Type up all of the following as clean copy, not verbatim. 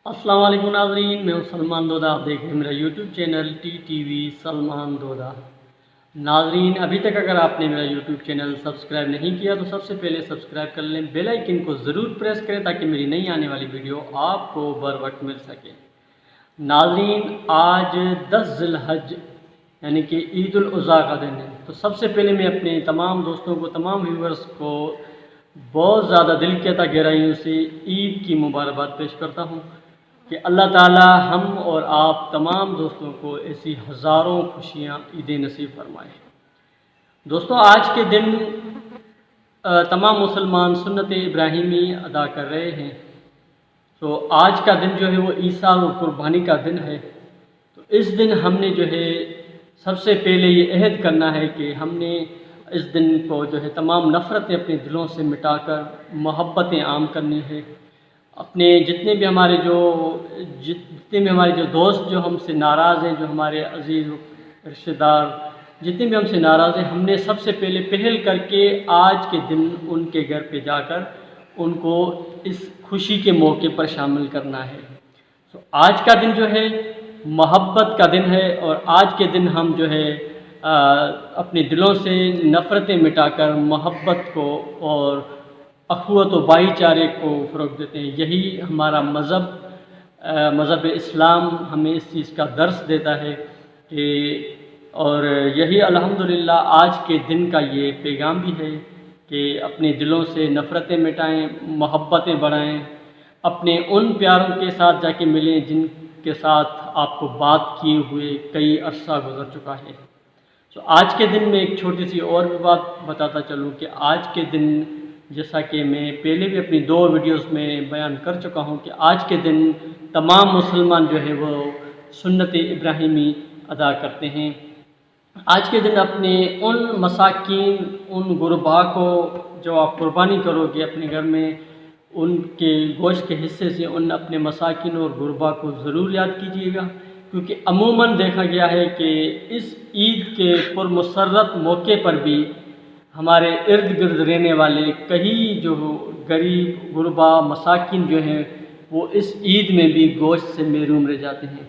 अस्सलाम वालेकुम नाज़रीन, मैं हूं सलमान दोदा। आप देख रहे हैं मेरा YouTube channel TTV Salman Doda. नाज़रीन, अभी तक अगर आपने मेरा यूट्यूब चैनल सब्सक्राइब नहीं किया तो सबसे पहले सब्सक्राइब कर लें, बेल आइकन को ज़रूर प्रेस करें ताकि मेरी नई आने वाली वीडियो आपको बर वक्त मिल सके। नाज़रीन, आज 10 ज़िलहज यानी कि ईद उल अज़हा का दिन है। तो सबसे पहले मैं अपने तमाम दोस्तों को, तमाम व्यूवर्स को बहुत ज़्यादा दिल की अता गहराइयों से ईद की मुबारकबाद पेश करता हूँ कि अल्लाह ताला हम और आप तमाम दोस्तों को ऐसी हज़ारों खुशियाँ ईद नसीब फरमाए। दोस्तों, आज के दिन तमाम मुसलमान सुन्नत इब्राहिमी अदा कर रहे हैं। तो आज का दिन जो है वो ईसा और कुर्बानी का दिन है। तो इस दिन हमने जो है सबसे पहले ये अहद करना है कि हमने इस दिन को जो है तमाम नफ़रतें अपने दिलों से मिटाकर मोहब्बतें आम करनी है। अपने जितने भी हमारे जो दोस्त जो हमसे नाराज़ हैं, जो हमारे अज़ीज़ रिश्तेदार जितने भी हमसे नाराज़ हैं, हमने सबसे पहले पहल करके आज के दिन उनके घर पे जाकर उनको इस खुशी के मौके पर शामिल करना है। तो आज का दिन जो है मोहब्बत का दिन है और आज के दिन हम जो है अपने दिलों से नफ़रतें मिटाकर मोहब्बत को और अख़ुवत व भाईचारे को फ़रोग़ देते हैं। यही हमारा मज़हब इस्लाम हमें इस चीज़ का दर्स देता है कि और यही अल्हम्दुलिल्लाह आज के दिन का ये पैगाम भी है कि अपने दिलों से नफ़रतें मिटाएं, मोहब्बतें बढ़ाएं, अपने उन प्यारों के साथ जाके मिलें जिनके साथ आपको बात किए हुए कई अरसा गुज़र चुका है। तो आज के दिन में एक छोटी सी और भी बात बताता चलूँ कि आज के दिन, जैसा कि मैं पहले भी अपनी 2 वीडियोस में बयान कर चुका हूँ कि आज के दिन तमाम मुसलमान जो है वो सुन्नत इब्राहिमी अदा करते हैं। आज के दिन अपने उन मसाकीन, उन गुरबा को जो आप कुर्बानी करोगे अपने घर में, उनके गोश्त के हिस्से से उन अपने मसाकीन और गुरबा को ज़रूर याद कीजिएगा, क्योंकि अमूमन देखा गया है कि इस ईद के पुरमसर्रत मौके पर भी हमारे इर्द गिर्द रहने वाले कई जो गरीब गुरबा मसाकिन जो हैं वो इस ईद में भी गोश्त से महरूम रह जाते हैं।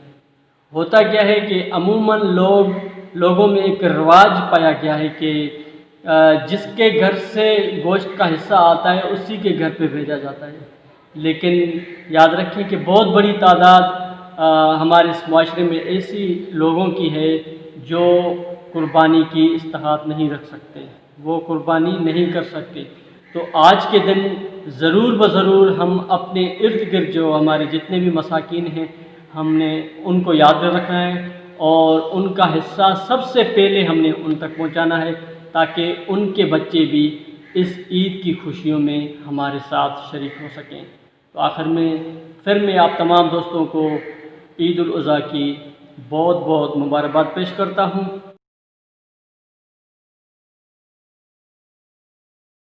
होता क्या है कि अमूमन लोगों में एक रिवाज पाया गया है कि जिसके घर से गोश्त का हिस्सा आता है उसी के घर पे भेजा जाता है, लेकिन याद रखें कि बहुत बड़ी तादाद हमारे इस माशरे में ऐसी लोगों की है जो कुर्बानी की इस्तेहात नहीं रख सकते, वो कुर्बानी नहीं कर सकते। तो आज के दिन ज़रूर ज़रूर हम अपने इर्द गिर्द जो हमारे जितने भी मसाकीन हैं हमने उनको याद रखना है और उनका हिस्सा सबसे पहले हमने उन तक पहुंचाना है ताकि उनके बच्चे भी इस ईद की खुशियों में हमारे साथ शरीक हो सकें। तो आखिर में फिर मैं आप तमाम दोस्तों को ईद उल अज़हा की बहुत बहुत मुबारकबाद पेश करता हूँ।